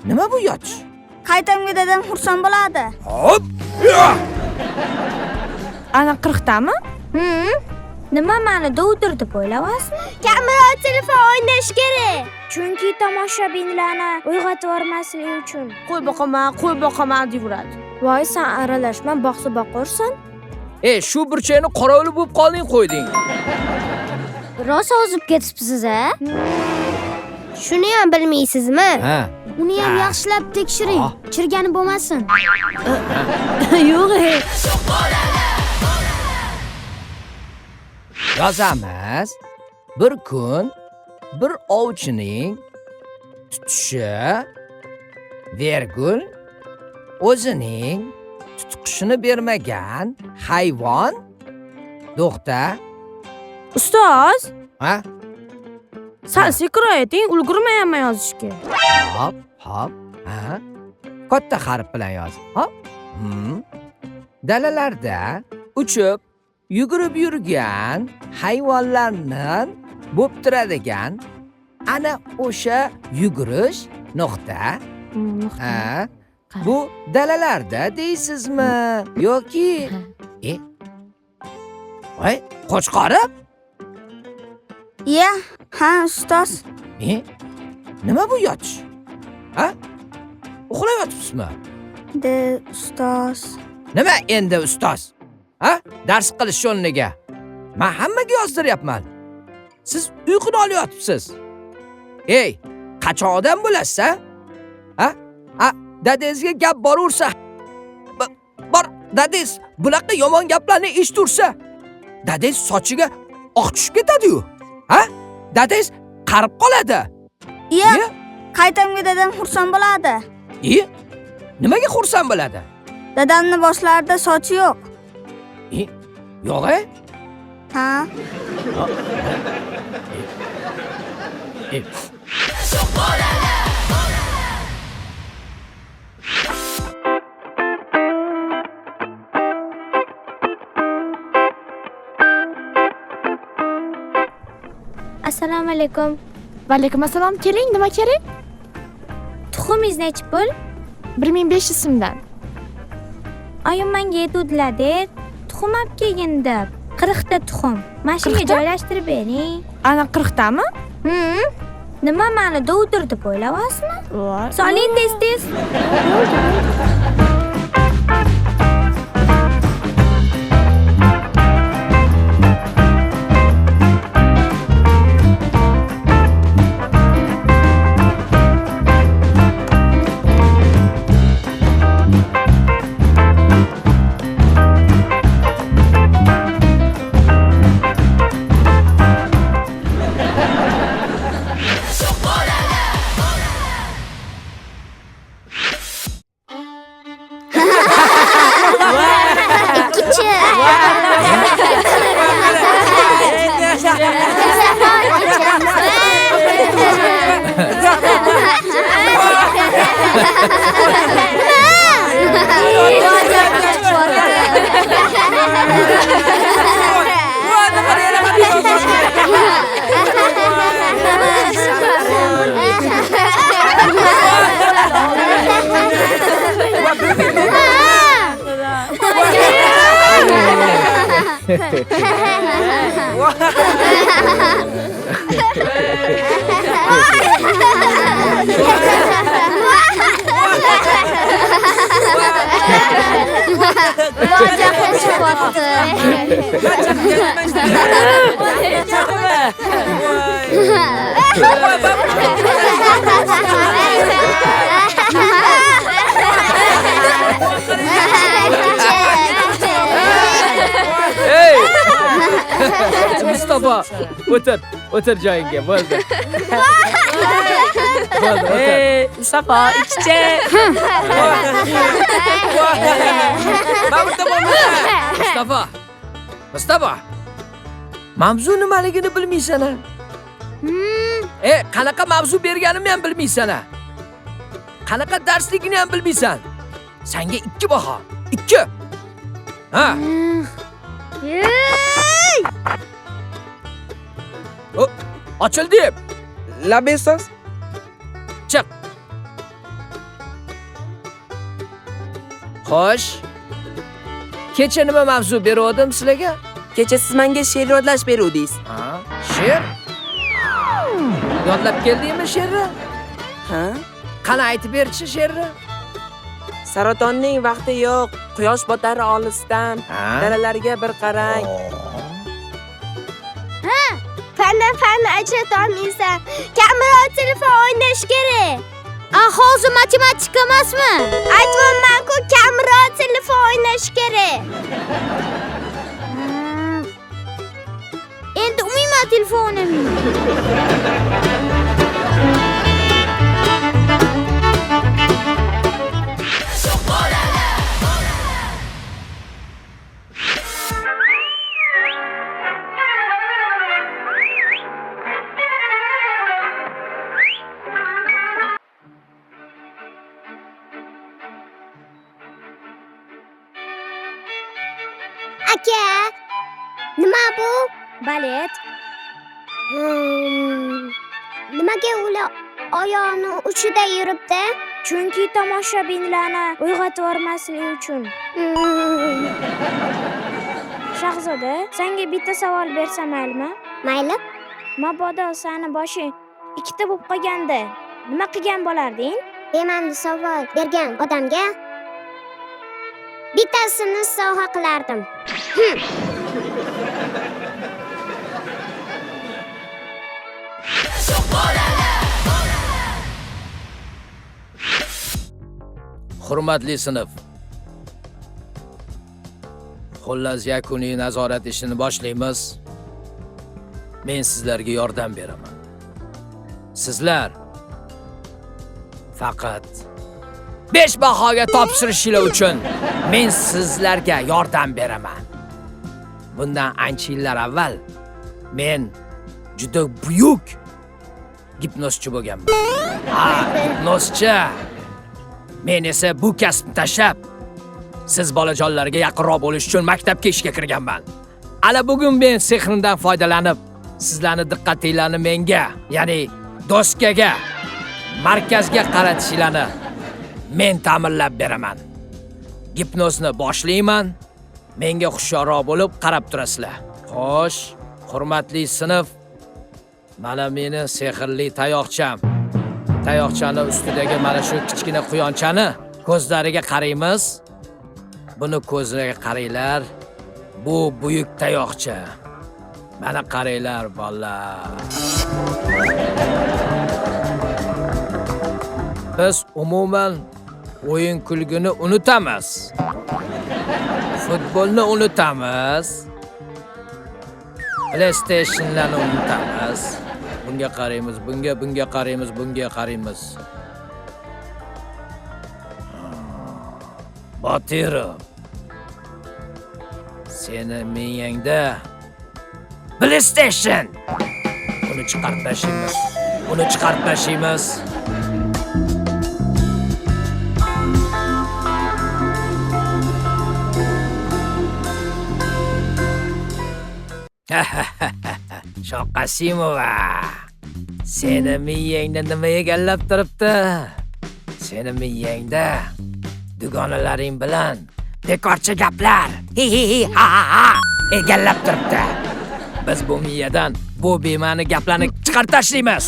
Nima bu yotish? Qaytamga dadam xursand bo'ladi. Hop! Ana 40 tami? Nima meni dovdir deb o'ylayapsizmi? Kamera telefon o'ynash kerak. Chunki tomoshabinlarni uyg'otib yormaslik uchun. Qo'y boqaman deyveradi. Voy, sen aralashma, boqsa boqursan. Shu burchakni qorovul bo'lib qolding, qo'yding. Rosa ozib ketibsiz-a? Shuni ham bilmaysizmi? Ha. Uni ham yaxshilab tekshiring. Chirgani bo'lmasin. Yo'q. Yozamiz. Bir kun bir ovchining tutishi vergul o'zining tutqishini bermagan hayvon. To'xta. Ustoz, Ha? sal sekrayting, ulgurmayapman yozishga. Hop. Ha? Katta harf bilan yoz. Hop. Dalalarda uchib yugurib yurgan hayvonlarni bo'ptiradigan ana o'sha yugurish nuqta. Ha? Bu dalalarda deysizmi yoki voy, qo'chqorib? Ha, ustoz. Nima bu yotish? Ha? Uxlayotibsizmi? Ustoz. Nima endi ustoz? Ha? Dars qilish o'rniga. Men hammaga yozdiryapman. Siz uyquni olyapsiz. Qachon odam bo'lasiz, ha? Dadangizga gap borursa, bor, dadangiz bunaqa yomon gaplarni eshittursa, dadangiz sochiga oq tushib ketadi-yu. Ha? Dadangiz qarib qoladi. Qaytamga dadam xursand bo'ladi. Nimaga xursand bo'ladi? Dadamni boshlarida sochi yo'q. Yo'q-a? Ha. Assalomu alaykum. Va alaykum assalom. Keling, nima kerak? Tuxumingiz nechi pul? 1500 so'mdan. Oyim menga aytuvdilar-da, tuxum olib kelgin deb. 40 ta tuxum. Mashinaga joylashtirib bering. Ana 40 tami? Nima meni dovdir deb o'ylayapsizmi? Soling tez-tez. Mustafa, o'tir joyingga, bo'ldi. Mustafa, ichchi. Mustafa. Mavzu nimaligini bilmaysan-a? Qanaqa mavzu berganimni ham bilmaysan-a? Qanaqa darsligini ham bilmaysan. Senga 2 baho. 2. Ha. Ochildi. Labesiz? Chiq. Xo'sh. Kecha nima mavzu berdim sizlarga? Kecha siz menga she'r yodlash beruvdingiz. Ha? She'r? Yodlab keldingmi she'rni? Ha? Qani aytib berchi she'rni? Saratonning vaqti yo'q, quyosh botar olisdan. Ha? Daralarga bir qarang. Fandan ajratolmaysan. Kamroq telefon o'ynash kerak. Hozir matematika emasmi? Aytmayman-ku, kamroq telefon o'ynash kerak. Endi umuman telefon o'ynamayman. Aka, nima bu? Balet. Nimaga ular oyog'ini uchida yuribdi? Chunki tomoshabinlarni uyg'otib yubormaslik uchun. Shahzoda, senga bitta savol bersam maylimi? Mayli. Mabodo seni boshing ikkita bo'lib qolganda nima qilgan bo'larding? Bema'ni savol bergan odamga bittasini sovg'a qilardim. Hurmatli sinf. Xullas yakuniy nazorat ishini boshlaymiz. Men sizlarga yordam beraman. Sizlar faqat 5 bahoga topshirishinglar uchun men sizlarga yordam beraman. Bundan ancha yillar avval men juda buyuk gipnozchi bo'lganman. Gipnozchi. Men esa bu kasbni tashlab siz bolajonlarga yaqinroq bo'lish uchun maktabga ishga kirganman. Ana bugun men sehrimdan foydalanib sizlarni diqqatinglarni menga, ya'ni doskaga, markazga qaratishinglarni men ta'minlab beraman. Gipnozni boshlayman. Menga hushyorroq bo'lib qarab turasizlar. Xo'sh, hurmatli sinf, mana meni sehrli tayoqcham. Tayoqchani ustidagi mana shu kichkina quyonchani ko'zlariga qaraymiz. Buni ko'zlariga qaranglar. Bu buyuk tayoqcha. Mana qaranglar, bolalar. Biz umuman o'yin kulgini unutamiz. Futbolni unutamiz. PlayStation'larni unutamiz. Bunga qaraymiz, bunga qaraymiz, bunga qaraymiz. Botirov. Seni miyangda PlayStation. Uni chiqarib tashlaymiz. Uni chiqarib tashlaymiz. Shoqasimova. Seni miyangda nima egallab turibdi? Seni miyangda dugonalaring bilan bekorchi gaplar, ha egallab turibdi. Biz bu miyadan bu bema'ni gaplarni chiqarib tashlaymiz.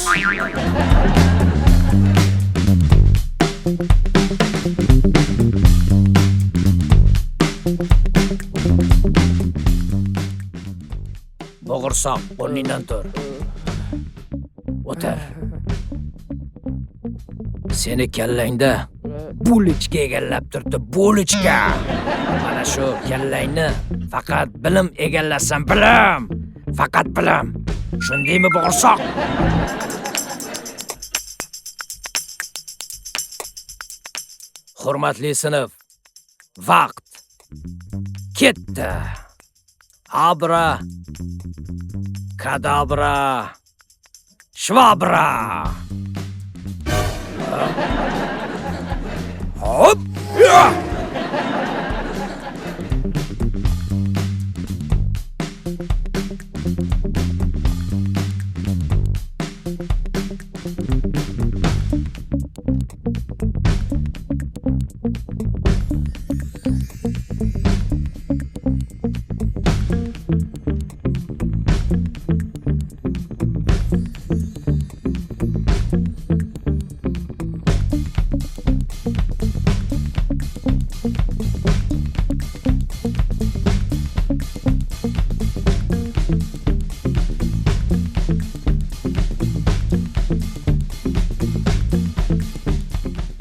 Bo'g'irsoq, o'rningdan tur. O'tir. Seni kallangda bulichka egallab turibdi, bulichka. Mana shu kallangni faqat bilim egallasan, bilim. Faqat bilim. Shundaymi, bo'g'irsoq? Hurmatli sinf, vaqt ketdi. Abra, kadabra, shvabra. Hop! Ya!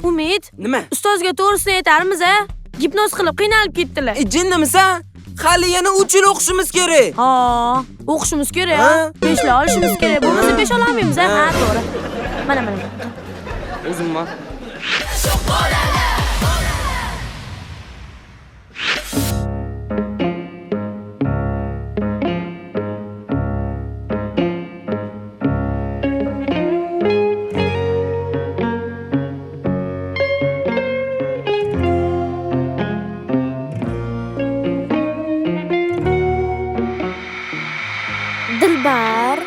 Umid, Nima? ustozga to'g'risini aytarmiz-a? Gipnoz qilib qiynalib ketdilar. Jinnimisan? Hali yana 3 yil o'qishimiz kerak. Ha, o'qishimiz kerak. Ha? 5 la olishimiz kerak. Bo'lmasa 5 olmaymiz-a? Ha, to'g'ri. Mana. O'zimman. Dilbar,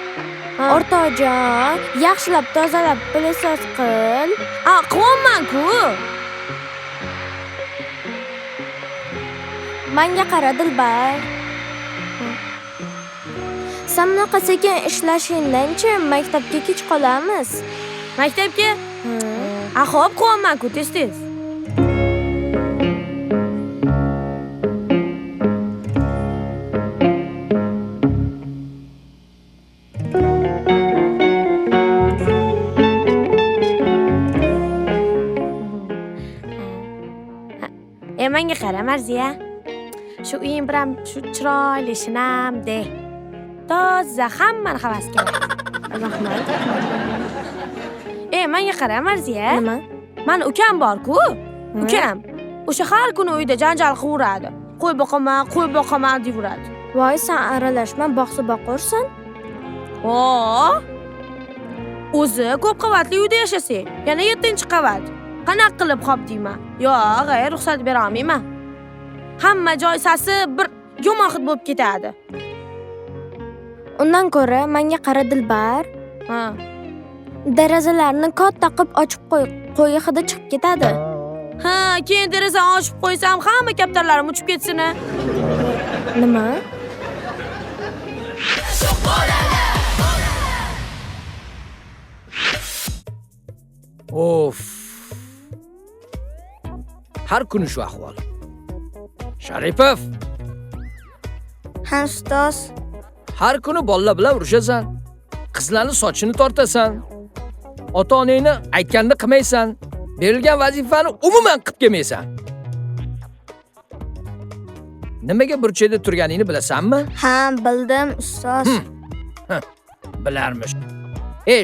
o'rtoqjon, yaxshilab tozalab pilisoz qil. Qilyapman-ku. Menga qara Dilbar. Sen bunaqa sekin ishlashingdan-chi maktabga kech qolamiz. Maktabga? Xo'p, qilyapman-ku tez-tez. Menga qara Marziya. Shu uyim bilan shu chiroyli shinamde. Toza hammani havas qiladi. Rahmat. Menga qara Marziya. Nima? Mani ukam bor-ku. Ukam. O'sha har kuni uyda janjal qilaveradi. Qo'y boqaman deb yuradi. Voy, sen aralashma, boqsa boqursan. O'zi ko'p qavatli uyda yashasak, yana 7-qavat. Qanaqa qilib qop deyman? Yo'q, ruxsat bera olmayman. Hamma joy sasib bir yomon hid bo'lib ketadi. Undan ko'ra menga qara Dilbar. Derazalarni katta qilib ochib qo'y. Qo'yi hidi chiqib ketadi. Keyin derazani ochib qo'ysam, hamma kaptarlarim uchib ketsin. Nima? Of. Har kuni shu ahvol. Sharipov, Ha, ustoz. har kuni bolalar bilan urushasan. Qizlarning sochini tortasan. Ota-onangni aytganini qilmaysan. Berilgan vazifani umuman qilib kelmaysan. Nimaga burchakda turganingni bilasanmi? Ha, bildim, ustoz. Bilarmish.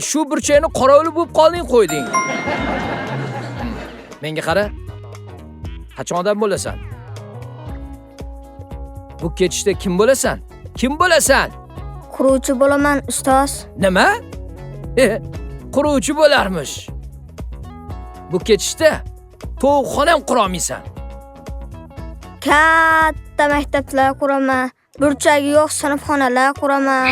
Shu burchakni qorovul bo'lib qolding, qo'yding. Menga qara. Qachon odam bo'lasan? Bu ketishda kim bo'lasan? Kim bo'lasan? Quruvchi bo'laman, ustoz. Nima? Quruvchi bo'larmish. Bu ketishda to'yxona ham qura olmaysan. Katta maktablar quraman. Burchagi yo'q sinfxonalar quraman.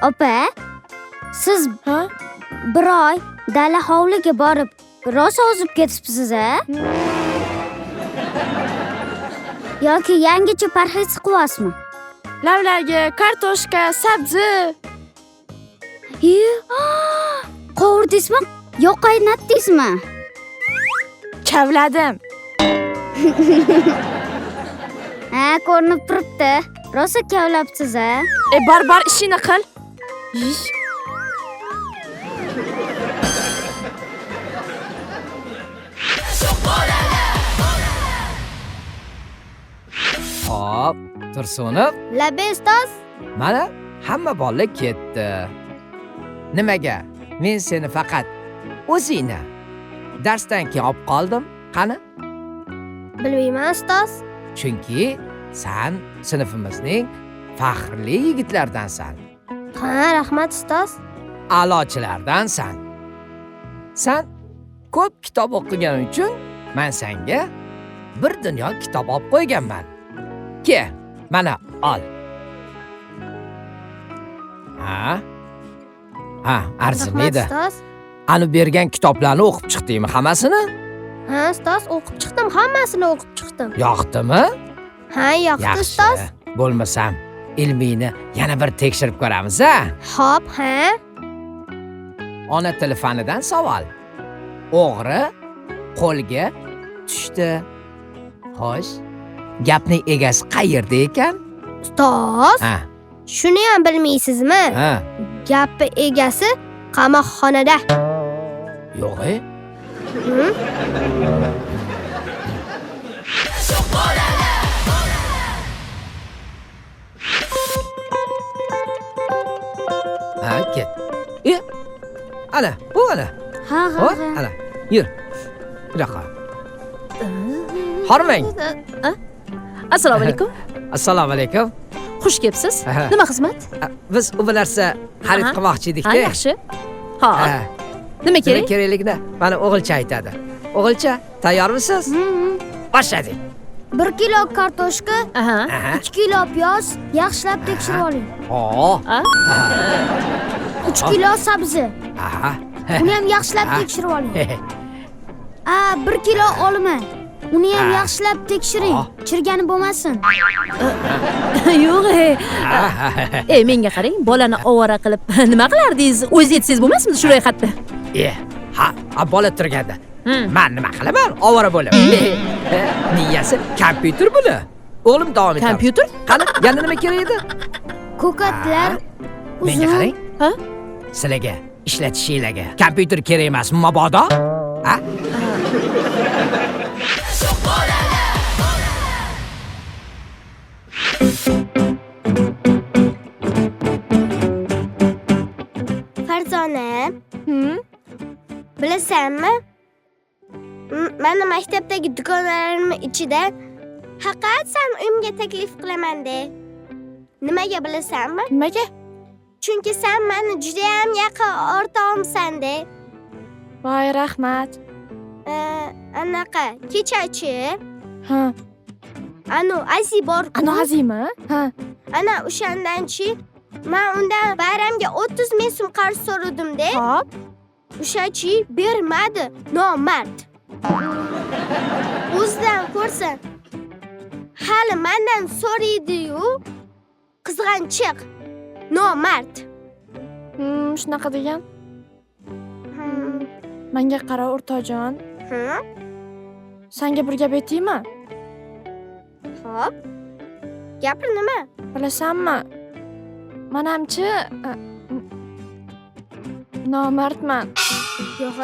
Opa, siz bir oy dala hovliga borib rosa ozib ketibsiz-a? Yoki yangicha parhez qilyapsizmi? Lavlarga kartoshka, sabzi. Qovurdingizmi? Yo qaynatdingizmi? Kavladim. Ha, ko'rinib turibdi. Rosa kavlabsiz-a? Bar ishini qil. Ish. Hop, Tursunov. Labe ustoz. Mana hamma bolalar ketdi. Nimaga? Men seni faqat o'zingni darsdan keyin olib qoldim. Qani? Bilmayman ustoz. Chunki sen sinfimizning faxrli yigitlardansan. Ha, rahmat ustoz. A'lochilardansan. Sen ko'p kitob o'qiganing uchun men senga bir dunyo kitob olib qo'yganman. Ke, mana ol. Ha, arzimaydi. Ustoz. Ani bergan kitoblarni o'qib chiqdingmi hammasini? Ha, ustoz, o'qib chiqdim, hammasini o'qib chiqdim. Yoqdimi? Ha, yoqdi ustoz. Bo'lmasam ilmiyni yana bir tekshirib ko'ramiz, a? Xo'p, ha? Ona tili fanidan savol. O'g'ri qo'lga tushdi. Xo'sh, gapning egasi qayerda ekan? Ustoz, Ha, shuni ham bilmaysizmi? ha. Gapi egasi qamoqxonada. Yo'q-e. Hı? Ha, ket. Ana, bu ana. Ha, ha, Xo'p, ha. ana. Yur. Bunaqa. Hormang. Assalomu alaykum. Assalomu alaykum. Xush kelibsiz. Aha. Nima xizmat? Biz u narsa xarid Aha. qilmoqchi Ha, edik-da. yaxshi. Ha, Ha. nima Nima kerak? kerakligini mana o'g'ilcha aytadi. O'g'ilcha, tayyormisiz? Boshladik. 1 kilo kartoshka, Aha. Aha. 3 kilo piyoz yaxshilab tekshirib oling. Oo. 3 kilo sabzi, Aha. uni ham yaxshilab Ha. tekshirib oling. 1 kilo olma, uni ham Ha. yaxshilab tekshiring. Ha. Chirgani bo'lmasin. Yo'q, menga qarang, bolani ovora qilib nima qilardingiz? O'zingiz yetsangiz bo'lmasmidi shu ro'yxatda? Ha, bola turganda. Men nima qilaman? Ovora bo'lib. Niyasi kompyuter buni. O'g'lim davom etadi. Kompyuter? Qani, yana nima kerak edi? Ko'katlar Menga uzun. qarang. Ha? Sizlarga ishlatishinglarga kompyuter kerak emas, mabodo? Ha? Farzona, bilasanmi? Meni maktabdagi do'konlarim ichida faqat sen uyimga taklif qilaman-de. Nimaga bilasanmi? Nimaga? Chunki sen meni juda ham yaqin o'rtog'imsan-de. Voy, rahmat. Anaqa kechachi, Ha, anu Azi bor. ana azima? Ha. Ana o'shandanchi men undan bayramga 30 ming so'm qarz so'radim-de. Hop. O'shachi bermadi, nomard. O'zidan ko'rsin. Hali mendan so'raydi-yu, qizg'anchiq, nomard. Shunaqa degan. Hmm. Menga qara, o'rtoqjon. Senga bir gap aytaymi? Xo'p. Gapir nima? Bilasanmi? Men hamchi nomardman. Yo'q.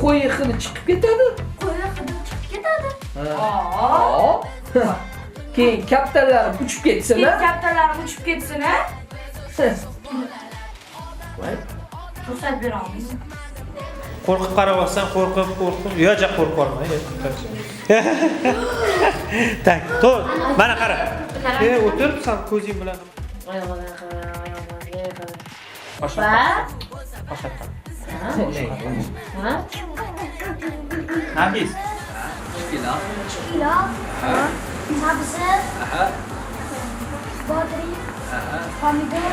Qo'y hidi chiqib ketadi. Keyin kaptalar uchib ketsin, ha? Kattalar uchib ketsin, ha? Ruxsat beramiz. Qo'rqib qarayapsan, qo'rqib. Yo'q, qo'rqib olma. Tak, to'g'ri. Mana qara. O'tiribsan ko'zing bilan. Nafis. Kilo. Sabzi. Bodring. Pomidor.